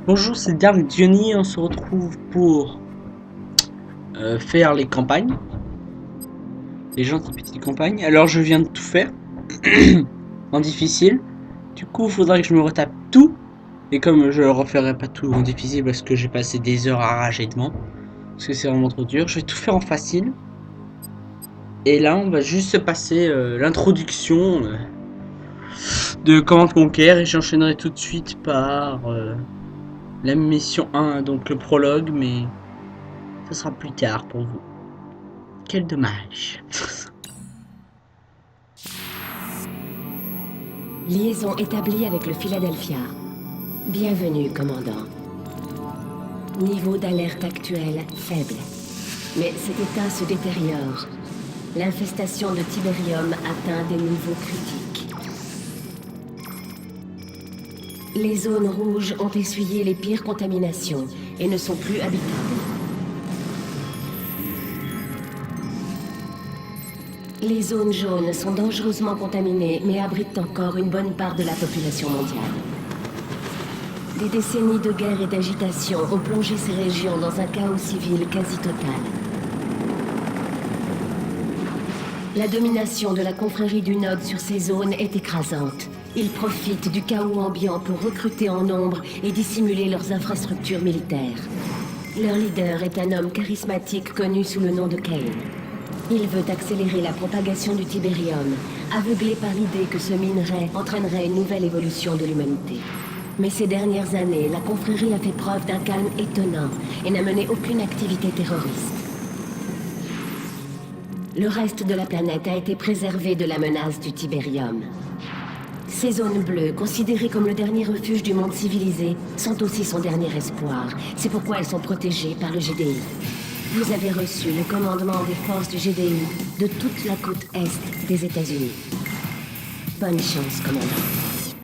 Bonjour, c'est Dark Diony, on se retrouve pour faire les campagnes, les gentilles petites campagnes. Alors je viens de tout faire en difficile, du coup il faudra que je me retape tout, et comme je referai pas tout en difficile parce que j'ai passé des heures à rager devant, parce que c'est vraiment trop dur, je vais tout faire en facile. Et là on va juste se passer l'introduction de Command Conquer et j'enchaînerai tout de suite par la mission 1, donc le prologue, mais ça sera plus tard pour vous. Quel dommage. Liaison établie avec le Philadelphia. Bienvenue, commandant. Niveau d'alerte actuel faible. Mais cet état se détériore. L'infestation de Tiberium atteint des niveaux critiques. Les zones rouges ont essuyé les pires contaminations et ne sont plus habitables. Les zones jaunes sont dangereusement contaminées, mais abritent encore une bonne part de la population mondiale. Des décennies de guerre et d'agitation ont plongé ces régions dans un chaos civil quasi total. La domination de la confrérie du Node sur ces zones est écrasante. Ils profitent du chaos ambiant pour recruter en nombre et dissimuler leurs infrastructures militaires. Leur leader est un homme charismatique connu sous le nom de Kane. Il veut accélérer la propagation du Tiberium, aveuglé par l'idée que ce minerai entraînerait une nouvelle évolution de l'humanité. Mais ces dernières années, la confrérie a fait preuve d'un calme étonnant et n'a mené aucune activité terroriste. Le reste de la planète a été préservé de la menace du Tiberium. Ces zones bleues, considérées comme le dernier refuge du monde civilisé, sont aussi son dernier espoir. C'est pourquoi elles sont protégées par le GDI. Vous avez reçu le commandement des forces du GDI de toute la côte est des États-Unis. Bonne chance, commandant.